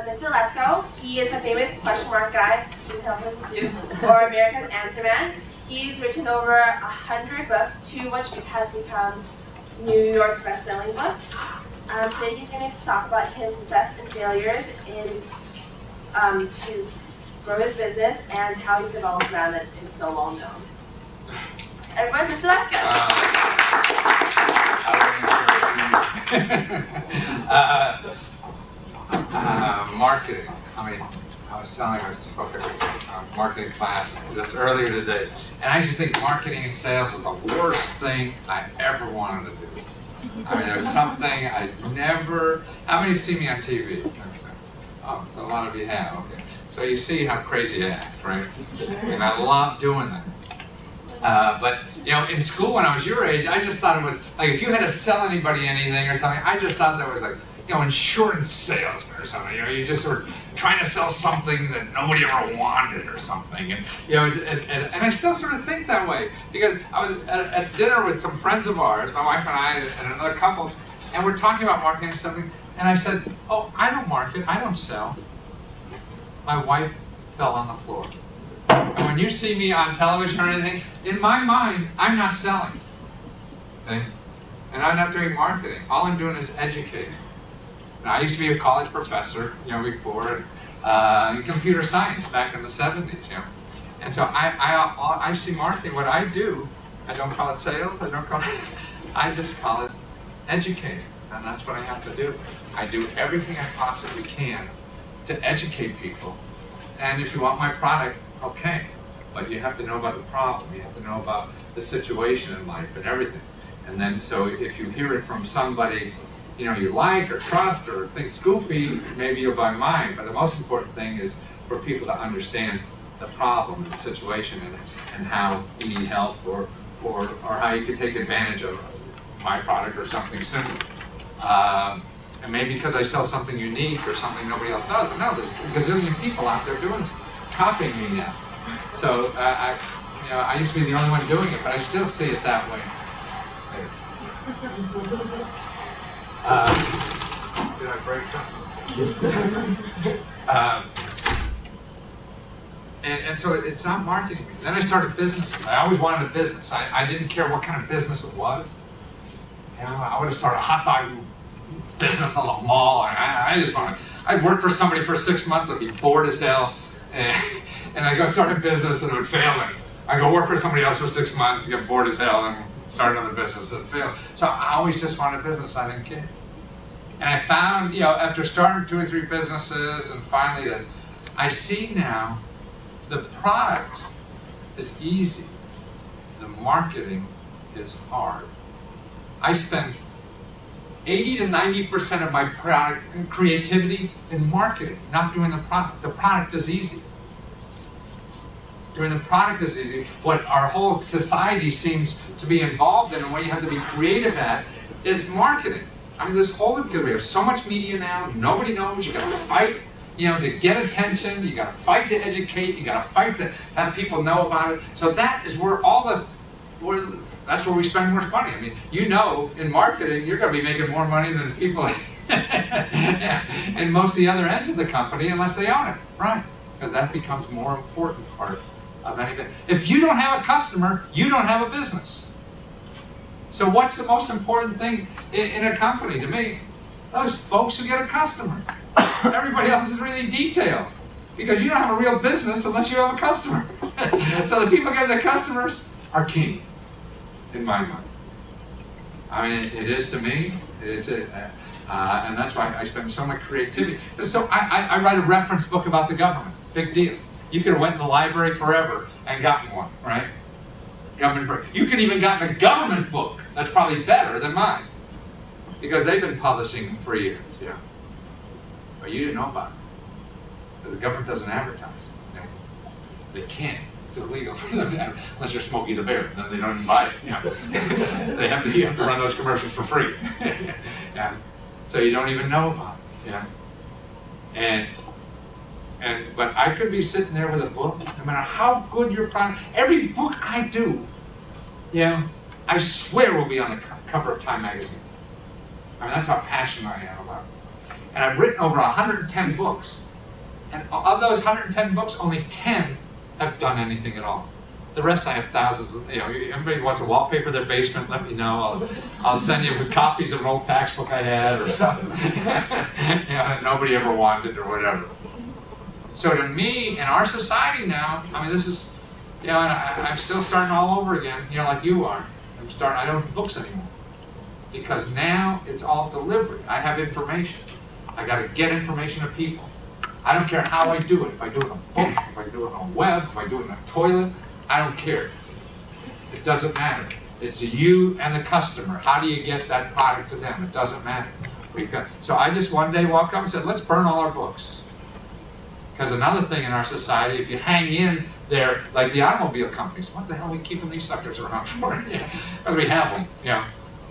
Mr. Lesko. He is the famous question mark guy, or America's Answer Man. He's written over 100 books, 2 of which has become New York's best-selling book. Today he's going to talk about his success and failures in to grow his business and how he's developed a brand that is so well known. Everyone, Mr. Lesko. Marketing. I mean, I was telling I spoke at a marketing class just earlier today, and I used to think marketing and sales was the worst thing I ever wanted to do. I mean, it was something I never. How many have seen me on TV? Oh, so a lot of you have. Okay, so you see how crazy I act, right? And I love doing that. But you know, in school when I was your age, I just thought it was like if you had to sell anybody anything or something, I just thought that was like, you know, insurance salesman or something. You know, you just sort of trying to sell something that nobody ever wanted or something. And you know, and I still sort of think that way because I was at dinner with some friends of ours, my wife and I, and another couple, and we're talking about marketing or something. And I said, "Oh, I don't market. I don't sell." My wife fell on the floor. And when you see me on television or anything, in my mind, I'm not selling. Okay? And I'm not doing marketing. All I'm doing is educating. Now, I used to be a college professor, you know, before, in computer science back in the 70s, you know. And so I see marketing, what I do, I don't call it sales, I just call it educating. And that's what I have to do. I do everything I possibly can to educate people. And if you want my product, okay. But you have to know about the problem. You have to know about the situation in life and everything. And then, so if you hear it from somebody, you know, you like or trust or think's goofy, maybe you'll buy mine. But the most important thing is for people to understand the problem and the situation and how you need help or how you can take advantage of my product or something similar. And maybe because I sell something unique or something nobody else does. No, there's a gazillion people out there doing this, copying me now. So I used to be the only one doing it, but I still see it that way. Did I break something? And so it's not marketing me. Then I started businesses. I always wanted a business. I didn't care what kind of business it was. You know, I would have started a hot dog business on the mall. I just wanted. I'd work for somebody for 6 months. I'd be bored as hell, and I'd go start a business and it would fail me. I'd go work for somebody else for 6 months and get bored as hell and start another business and fail. So I always just wanted a business. I didn't care. And I found, you know, after starting 2 or 3 businesses and finally that I see now the product is easy. The marketing is hard. I spend 80 to 90% of my product creativity in marketing, not doing the product. The product is easy. Doing the product is easy. What our whole society seems to be involved in and what you have to be creative at is marketing. I mean, this whole, because we have so much media now, nobody knows, you gotta fight, you know, to get attention, you gotta fight to educate, you gotta fight to have people know about it. So that is where that's where we spend more money. I mean, you know, in marketing, you're gonna be making more money than people in most of the other ends of the company unless they own it, right? Because that becomes more important part of anything. If you don't have a customer, you don't have a business. So what's the most important thing in a company to me? Those folks who get a customer. Everybody else is really detailed because you don't have a real business unless you have a customer. So the people who get the customers are king, in my mind. I mean, it is to me. And that's why I spend so much creativity. So I write a reference book about the government. Big deal. You could have went in the library forever and gotten one, right? Government book. You could even gotten a government book. That's probably better than mine. Because they've been publishing for years, yeah. But you didn't know about it. Because the government doesn't advertise. They can't. It's illegal for them to advertise. Unless you're Smokey the Bear. Then they don't even buy it. You know. You have to run those commercials for free. Yeah. So you don't even know about it. Yeah. But I could be sitting there with a book, no matter how good your product, every book I do, I swear will be on the cover of Time magazine. I mean, that's how passionate I am about it. And I've written over 110 books. And of those 110 books, only 10 have done anything at all. The rest I have thousands of, anybody wants to wallpaper their basement, let me know. I'll send you copies of an old tax book I had or something. That nobody ever wanted or whatever. So to me, in our society now, I mean, this is, and I'm still starting all over again, like you are. I don't do books anymore. Because now it's all delivery. I have information. I got to get information to people. I don't care how I do it. If I do it in a book, if I do it on a web, if I do it in a toilet, I don't care. It doesn't matter. It's you and the customer. How do you get that product to them? It doesn't matter. So I just one day walked up and said, let's burn all our books. Because another thing in our society, if you hang in there, like the automobile companies, what the hell are we keeping these suckers around for? Because we have them,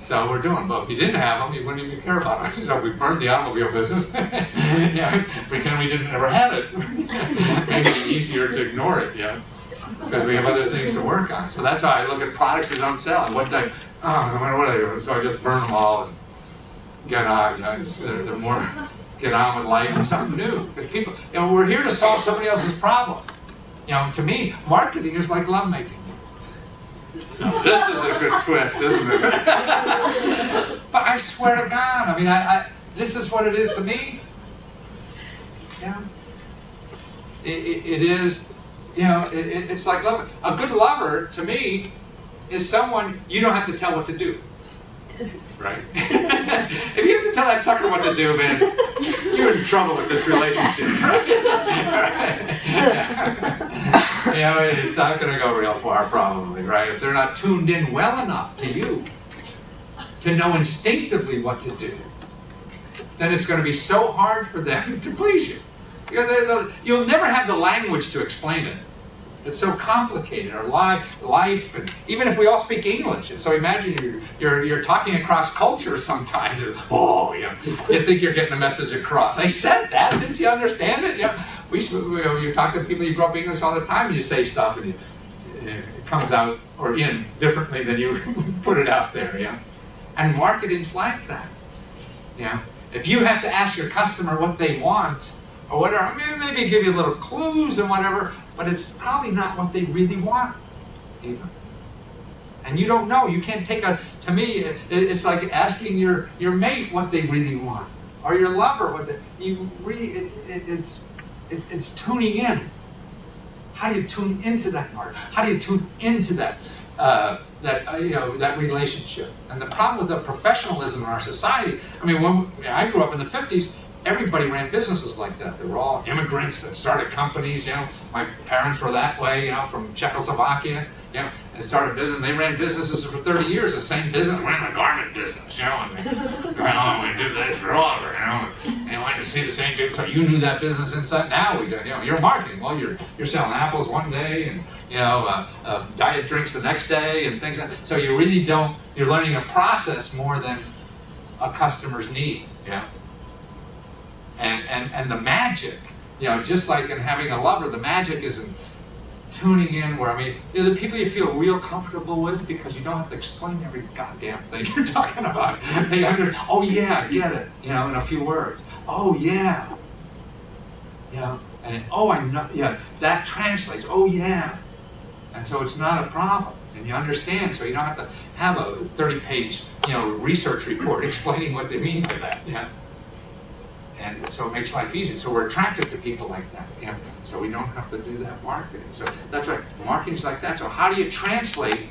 So we're doing, but if you didn't have them, you wouldn't even care about them. So we burned the automobile business. Pretend we didn't ever have it. Makes it easier to ignore it, because we have other things to work on. So that's how I look at products that don't sell. And what are they doing? So I just burn them all and get on. They're more get on with life and something new. Because people, we're here to solve somebody else's problem. To me, marketing is like lovemaking. This is a good twist, isn't it? But I swear to God, I mean, this is what it is to me. It is, it's like loving. A good lover, to me, is someone you don't have to tell what to do. Right? If you have to tell that sucker what to do, man, you're in trouble with this relationship. It's not going to go real far, probably, right? If they're not tuned in well enough to you to know instinctively what to do, then it's going to be so hard for them to please you. You'll never have the language to explain it. It's so complicated. Our life, and even if we all speak English, and so imagine you're talking across culture sometimes. And, you think you're getting a message across. I said that, didn't you understand it? You talk to people you grew up English all the time, and you say stuff, and it comes out or in differently than you put it out there. And marketing's like that. If you have to ask your customer what they want or whatever, maybe give you little clues and whatever. But it's probably not what they really want, even. And you don't know. You can't take to me, it's like asking your mate what they really want. Or your lover what it's tuning in. How do you tune into that market? How do you tune into that relationship? And the problem with the professionalism in our society, when I grew up in the 50s, everybody ran businesses like that. They were all immigrants that started companies. My parents were that way. From Czechoslovakia. And started business. They ran businesses for 30 years. The same business. Ran the garment business. And we did this forever. And you wanted to see the same people. So you knew that business inside. Now we do. You're marketing. Well, you're selling apples one day, and diet drinks the next day, and things. So you really don't. You're learning a process more than a customer's need. And the magic, just like in having a lover, the magic is in tuning in where, the people you feel real comfortable with because you don't have to explain every goddamn thing you're talking about. They get it, in a few words. Oh, yeah. And I know, that translates, oh, yeah. And so it's not a problem, and you understand, so you don't have to have a 30-page, research report explaining what they mean by that, And so it makes life easier. So we're attracted to people like that. So we don't have to do that marketing. So that's right. Marketing's like that. So how do you translate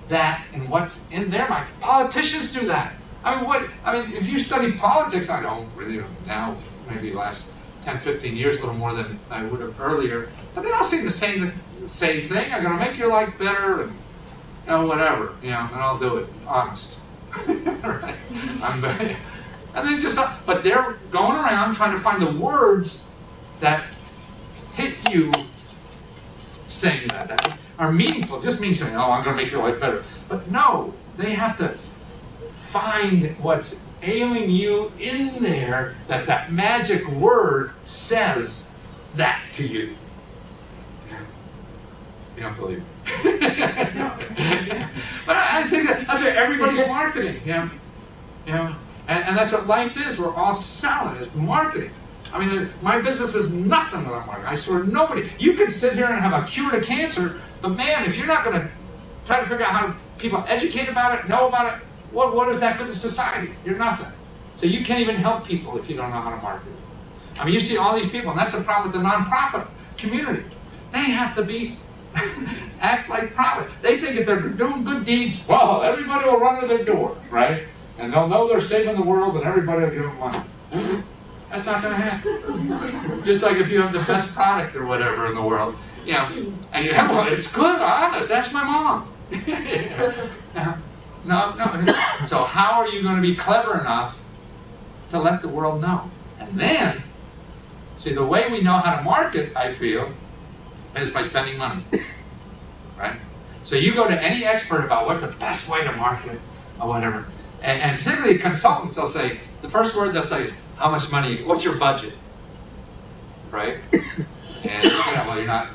that and what's in their mind? Politicians do that. If you study politics, I don't really now, maybe last 10, 15 years, a little more than I would have earlier. But they all say the same thing. I'm going to make your life better and whatever. And I'll do it. Honest. Right? And but they're going around trying to find the words that hit you saying that are meaningful. Just means saying, I'm going to make your life better. But no, they have to find what's ailing you in there, that magic word says that to you. You don't believe it. But I think that's what everybody's marketing. And that's what life is. We're all selling. It's marketing. I mean, my business is nothing without marketing. I swear, nobody. You can sit here and have a cure to cancer, but man, if you're not going to try to figure out how people educate about it, know about it, what is that good to society? You're nothing. So you can't even help people if you don't know how to market it. I mean, you see all these people, and that's the problem with the nonprofit community. They have to be act like profit. They think if they're doing good deeds, well, everybody will run to their door, right? And they'll know they're saving the world, and everybody will give them money. That's not going to happen. Just like if you have the best product or whatever in the world, you know, and you have one, it's good, honest. That's my mom. No. So how are you going to be clever enough to let the world know? And then, see, the way we know how to market, I feel, is by spending money, right? So you go to any expert about what's the best way to market or whatever, and particularly consultants, they'll say, the first word they'll say is, how much money, what's your budget, right? And you know, well, you're not,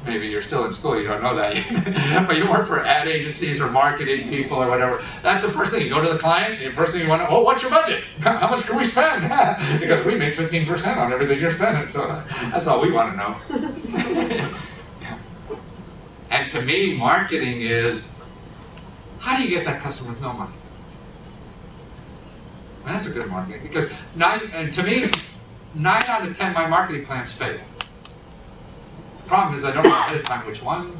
maybe you're still in school, you don't know that yet. But you work for ad agencies or marketing people or whatever. That's the first thing. You go to the client, the first thing you want to know, oh, what's your budget? How much can we spend? Because we make 15% on everything you're spending, so that's all we want to know. And to me, marketing is, how do you get that customer with no money? Well, that's a good marketing, because to me, 9 out of 10 my marketing plans fail. The problem is I don't know ahead of time which one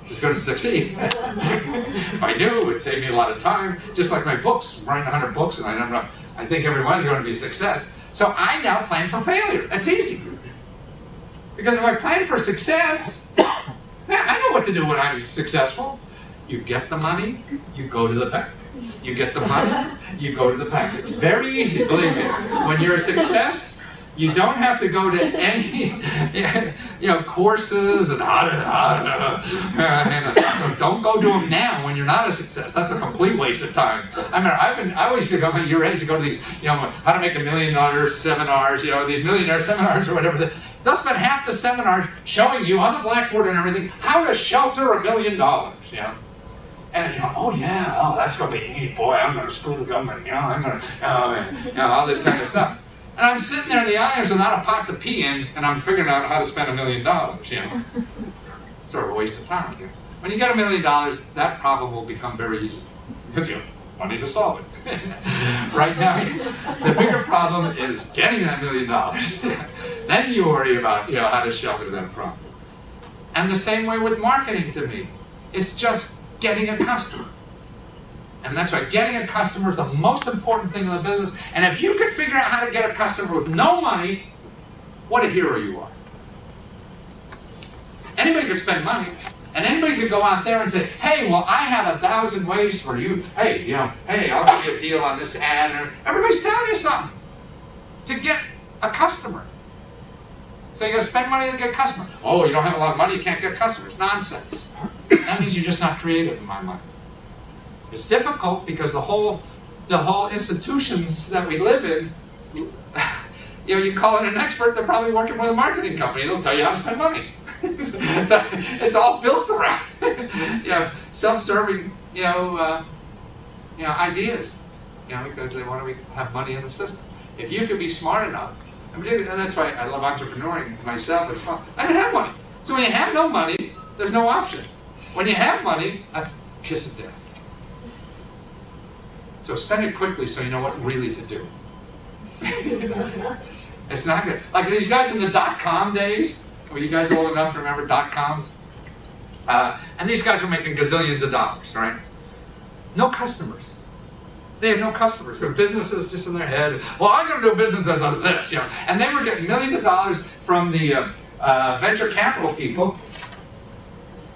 is going to succeed. If I knew, it would save me a lot of time. Just like my books, I'm writing 100 books, and I think every one's going to be a success. So I now plan for failure. That's easy. Because if I plan for success, man, I know what to do when I'm successful. You get the money, you go to the bank. You get the money, you go to the bank. It's very easy, believe me. When you're a success, you don't have to go to any, courses and don't go do them now when you're not a success. That's a complete waste of time. I mean, I always think at your age to go to these, how to make $1 million seminars, these millionaire seminars or whatever. They'll spend half the seminars showing you on the blackboard and everything how to shelter $1 million, And that's going to be neat, boy, I'm going to screw the government, I'm going to, all this kind of stuff. And I'm sitting there in the audience without a pot to pee in, and I'm figuring out how to spend $1 million, Sort of a waste of time. When you get $1 million, that problem will become very easy. Because you have money to solve it. Right now, the bigger problem is getting that $1 million. Then you worry about, how to shelter that problem. And the same way with marketing to me. It's just getting a customer. And that's why getting a customer is the most important thing in the business. And if you could figure out how to get a customer with no money, what a hero you are. Anybody could spend money. And anybody could go out there and say, hey, well, I have 1,000 ways for you. Hey, I'll give you a deal on this ad. Or everybody's selling you something to get a customer. So you got to spend money to get a customer. Oh, you don't have a lot of money, you can't get customers. Nonsense. That means you're just not creative in my mind. It's difficult because the whole institutions that we live in, you call in an expert, they're probably working with a marketing company. They'll tell you how to spend money. It's all built around self-serving ideas, because they want to have money in the system. If you could be smart enough, and that's why I love entrepreneuring myself. I didn't have money, so when you have no money, there's no option. When you have money, that's kiss of death. So spend it quickly so you know what really to do. It's not good. Like these guys in the dot-com days. Were you guys old enough to remember dot-coms? And these guys were making gazillions of dollars, right? No customers. They had no customers. Their businesses just in their head. Well, I'm going to do a business that does this, And they were getting millions of dollars from the venture capital people.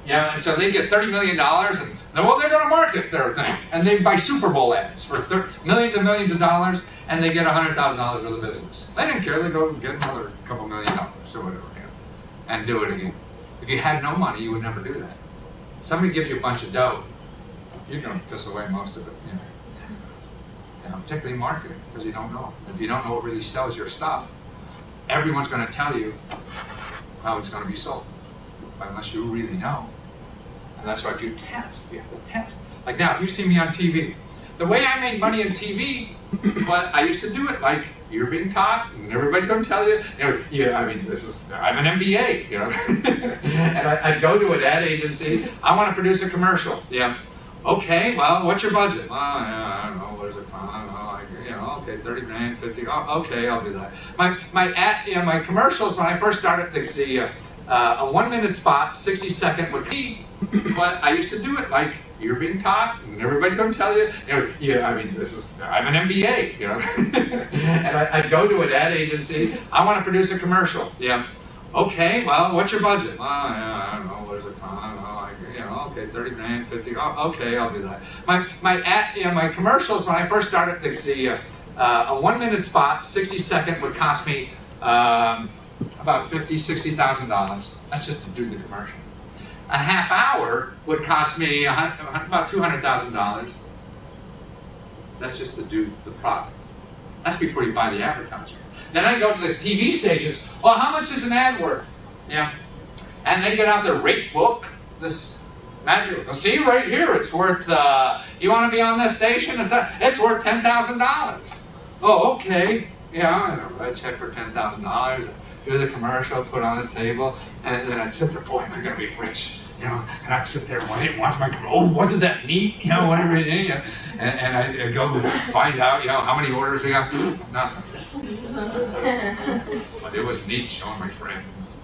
And so they get $30 million, and they're going to market their thing. And they buy Super Bowl ads for millions and millions of dollars, and they get $100,000 for the business. They didn't care. They go get another couple $1 million or whatever, and do it again. If you had no money, you would never do that. Somebody gives you a bunch of dough, you're going to piss away most of it. Particularly marketing, because you don't know. If you don't know what really sells your stuff, everyone's going to tell you how it's going to be sold, unless you really know. And that's why you test. You have to test. Like now, if you see me on TV, the way I made money in TV, but I used to do it like you're being taught, and everybody's going to tell you, I mean, I'm an MBA, and I'd go to an ad agency, I want to produce a commercial, okay, well, what's your budget? Well, I don't know, what is it, okay, 30 grand, 50, okay, I'll do that. My commercials, when I first started, a 1 minute spot, 60-second would be, but I used to do it like you're being taught, and everybody's going to tell you, I mean, I'm an MBA, and I'd go to an ad agency, I want to produce a commercial, okay, well, what's your budget? Well, I don't know, what is it, okay, 30 grand, 50, okay, I'll do that. My commercials, when I first started, a 1 minute spot, 60-second would cost me about $50,000, $60,000. That's just to do the commercial. A half hour would cost me about $200,000. That's just to do the product. That's before you buy the advertising. Then I go to the TV stations. Well, how much is an ad worth? And they get out their rate book. This magic. Well, see right here, it's worth. You want to be on this station? It's worth $10,000. Oh, okay. I check for $10,000. Do the commercial, put it on the table, and then I'd sit there, boy, am I going to be rich, and I'd sit there and watch my, oh, wasn't that neat, whatever it is, and I'd go find out, how many orders we got, nothing. But it was neat showing my friends.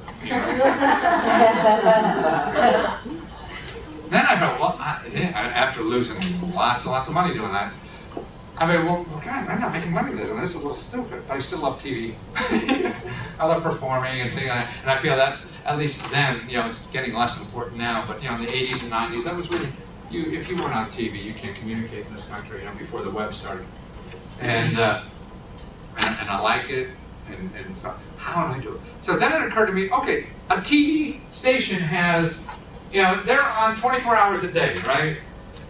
Then I go, well, after losing lots and lots of money doing that, I mean, well, God, I'm not making money with this, and this is a little stupid, but I still love TV. I love performing and things, and I feel that's, at least then, it's getting less important now, but, in the 80s and 90s, that was really, if you weren't on TV, you can't communicate in this country, before the web started. And I like it, and so, how do I do it? So then it occurred to me, okay, a TV station has, they're on 24 hours a day, right?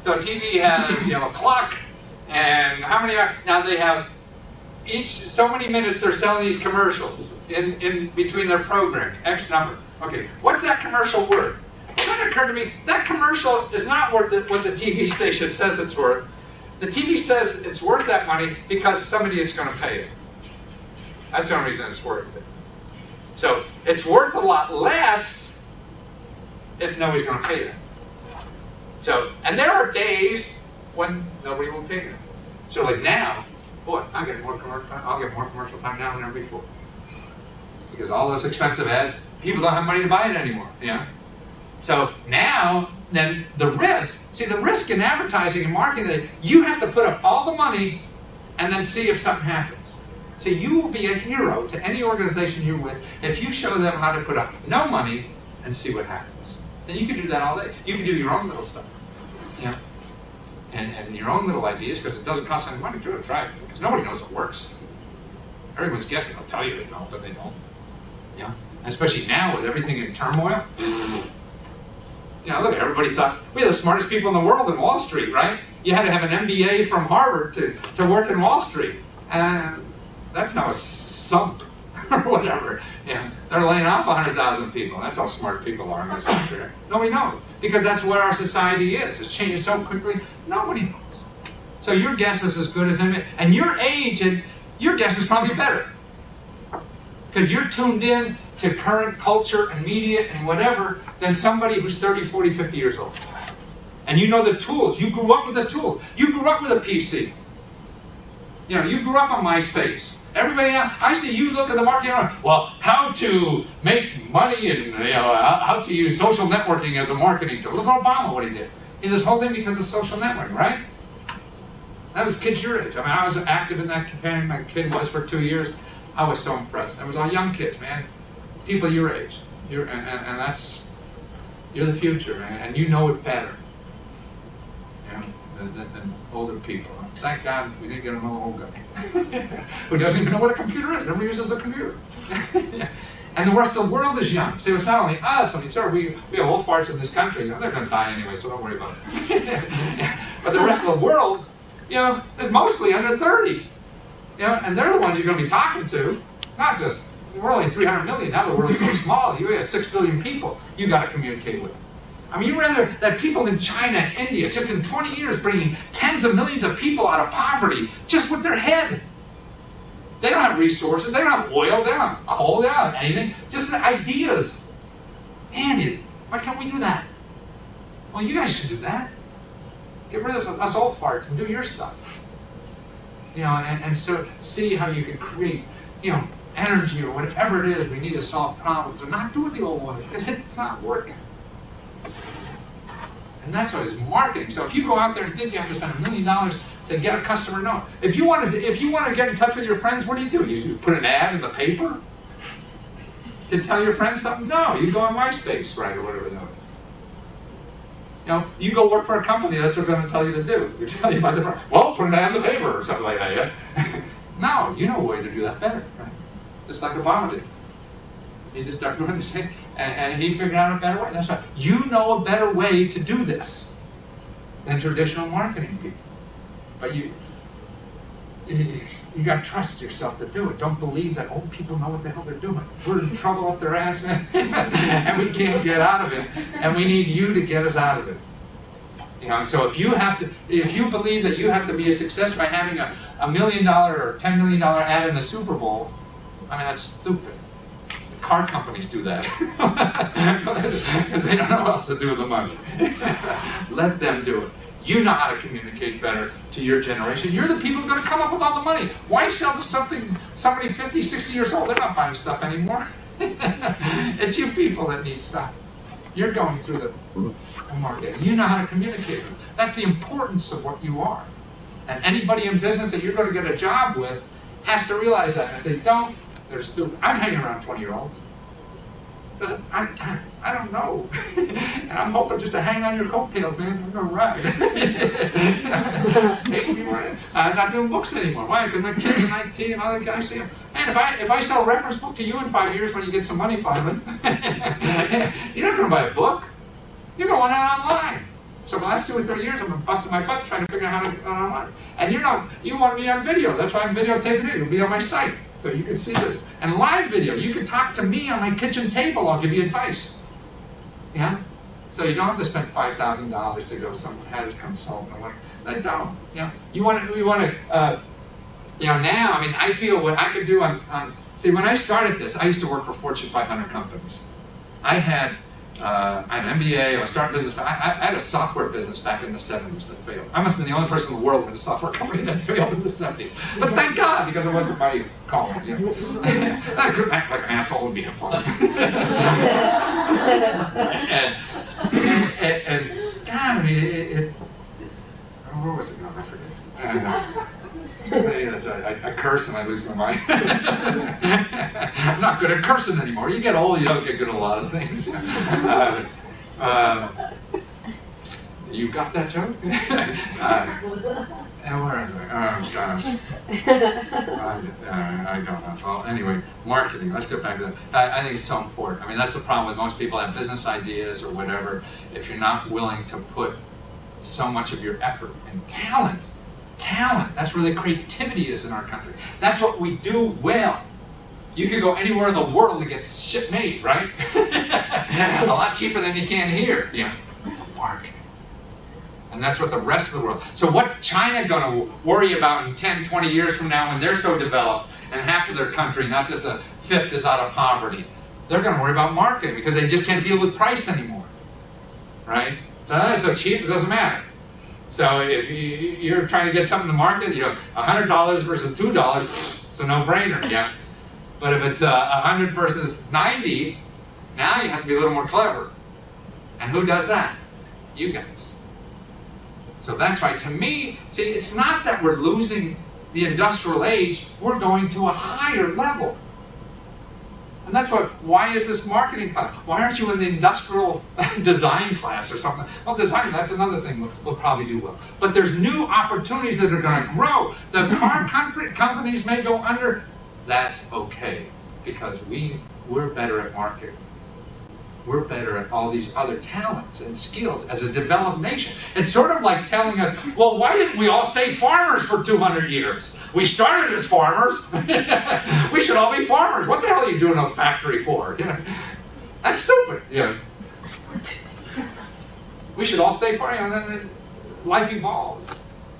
So TV has, a clock, and how many are, now they have each so many minutes they're selling these commercials in between their programming, X number. Okay, what's that commercial worth? Well, then it occurred to me, that commercial is not worth what the TV station says it's worth. The TV says it's worth that money because somebody is going to pay it. That's the only reason it's worth it. So it's worth a lot less if nobody's going to pay it. So, and there are days when nobody will pay them. So like now, boy, I'll get more commercial time now than ever before. Because all those expensive ads, people don't have money to buy it anymore. So now, then the risk in advertising and marketing, you have to put up all the money and then see if something happens. So you will be a hero to any organization you're with if you show them how to put up no money and see what happens. Then you can do that all day. You can do your own little stuff. And your own little ideas, because it doesn't cost any money to do it, try it. Because nobody knows it works. Everyone's guessing. They'll tell you they know, but they don't. Especially now with everything in turmoil. Look, everybody thought we had the smartest people in the world in Wall Street, right? You had to have an MBA from Harvard to work in Wall Street. And that's now a sump or whatever. They're laying off 100,000 people. That's how smart people are in this country. Nobody knows. Because that's what our society is. It's changing so quickly, nobody knows. So your guess is as good as any, and your age, and your guess is probably better. Because you're tuned in to current culture and media and whatever than somebody who's 30, 40, 50 years old. And you know the tools. You grew up with the tools. You grew up with a PC. You grew up on MySpace. Everybody else, I see you look at the market, well, how to make money and how to use social networking as a marketing tool. Look at Obama, what he did. He did this whole thing because of social networking, right? That was kids your age. I mean, I was active in that campaign. My kid was for 2 years. I was so impressed. It was all young kids, man. People your age. And that's, you're the future, man. And you know it better than older people. Thank God we didn't get an old guy who doesn't even know what a computer is. Never uses a computer. And the rest of the world is young. So it's not only us. I mean, sure, we have old farts in this country. They're going to die anyway, so don't worry about it. But the rest of the world, is mostly under 30. And they're the ones you're going to be talking to. Not just, we're only 300 million. Now the world is so small. You have 6 billion people you got to communicate with. I mean, you rather that people in China and India, just in 20 years, bringing tens of millions of people out of poverty just with their head. They don't have resources, they don't have oil, they don't have coal, they don't have anything, just the ideas. Man, why can't we do that? Well, you guys should do that. Get rid of us old farts and do your stuff. You know, and so see how you can create, you know, energy or whatever it is we need to solve problems, or not do it the old way, because it's not working. And that's why it's marketing. So if you go out there and think you have to spend $1 million to get a customer, no. If you want to get in touch with your friends, what do? You put an ad in the paper to tell your friends something? No, you go on MySpace, right, or whatever that is. You know, you go work for a company, that's what they're going to tell you to do. They tell you by the well, put an ad in the paper or something like that, yeah? No, you know a way to do that better, right? Just like Obama did. He just started doing the same, and he figured out a better way. That's right. You know a better way to do this than traditional marketing people. But you got to trust yourself to do it. Don't believe that old people know what the hell they're doing. We're in trouble up their ass, man, and we can't get out of it. And we need you to get us out of it. You know, so if you believe that you have to be a success by having a $1 million or $10 million ad in the Super Bowl, I mean, that's stupid. Car companies do that because they don't know what else to do with the money. Let them do it. You know how to communicate better to your generation. You're the people who are going to come up with all the money. Why sell to somebody 50, 60 years old? They're not buying stuff anymore. It's you people that need stuff. You're going through the market. You know how to communicate with them. That's the importance of what you are. And anybody in business that you're going to get a job with has to realize that. If they don't, they're stupid. I'm hanging around 20-year-olds. I don't know. And I'm hoping just to hang on your coattails, man. I'm going to ride. I'm not doing books anymore. Why? Because my kids are 19 and all that guys say, man, if I sell a reference book to you in 5 years when you get some money finally, you're not going to buy a book. You're going out online. So for the last 2 or 3 years, I've been busting my butt trying to figure out how to go online. And you want me on video. That's why I'm videotaping it. You'll be on my site. So you can see this. And live video, you can talk to me on my kitchen table. I'll give you advice. Yeah? So you don't have to spend $5,000 to go have a consultant. They don't. You know, you want to, you know, now, I mean, I feel what I could do see, when I started this, I used to work for Fortune 500 companies. I had an MBA, I was starting business. I had a software business back in the 70s that failed. I must have been the only person in the world with a software company that failed in the 70s. But thank God, because it wasn't my calling. You know? I couldn't act like an asshole and be fun. and God, I mean, where was it going? I forget. I curse and I lose my mind. I'm not good at cursing anymore. You get old, you don't get good at a lot of things. You got that joke? And where is it? Oh, gosh. I don't know. Well, anyway, marketing. Let's get back to that. I think it's so important. I mean, that's the problem with most people have business ideas or whatever. If you're not willing to put so much of your effort and talent, that's where the creativity is in our country. That's what we do well. You could go anywhere in the world to get shit made, right? A lot cheaper than you can here. Yeah. Marketing. And that's what the rest of the world. So what's China going to worry about in 10, 20 years from now when they're so developed and half of their country, not just a fifth, is out of poverty? They're going to worry about marketing because they just can't deal with price anymore. Right? So that's so cheap, it doesn't matter. So if you're trying to get something to market, you know, $100 versus $2, it's a no-brainer, yeah. But if it's 100 versus 90, now you have to be a little more clever. And who does that? You guys. So that's why, to me, see, it's not that we're losing the industrial age, we're going to a higher level. And that's why is this marketing class? Why aren't you in the industrial design class or something? Well, design, that's another thing we'll probably do well. But there's new opportunities that are going to grow. The car companies may go under. That's okay, because we're better at marketing. We're better at all these other talents and skills as a developed nation. It's sort of like telling us, well, why didn't we all stay farmers for 200 years? We started as farmers. We should all be farmers. What the hell are you doing a factory for? You know, that's stupid. You know. We should all stay for, and then life evolves.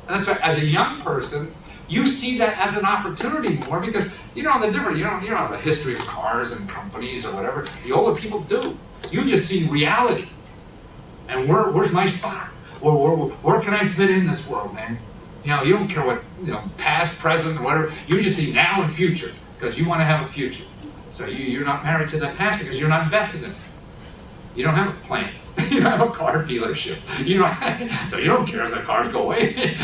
And that's why, as a young person, you see that as an opportunity more because you don't have the different, you don't have a history of cars and companies or whatever. The older people do. You just see reality. And where's my spot? Where can I fit in this world, man? You don't care what, past, present, whatever. You just see now and future because you want to have a future. So you're not married to that past because you're not invested in it. You don't have a plant. You don't have a car dealership. So you don't care if the cars go away.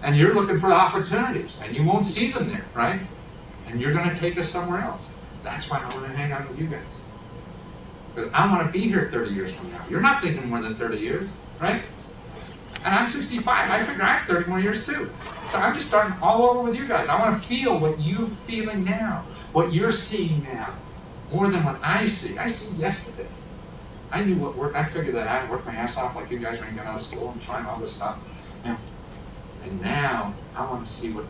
And you're looking for the opportunities, and you won't see them there, right? And you're going to take us somewhere else. That's why I want to hang out with you guys. Because I want to be here 30 years from now. You're not thinking more than 30 years, right? And I'm 65. I figure I have 30 more years too. So I'm just starting all over with you guys. I want to feel what you're feeling now, what you're seeing now, more than what I see. I see yesterday. I knew what worked. I figured that I worked my ass off like you guys when you got out of school and trying all this stuff. And now I want to see what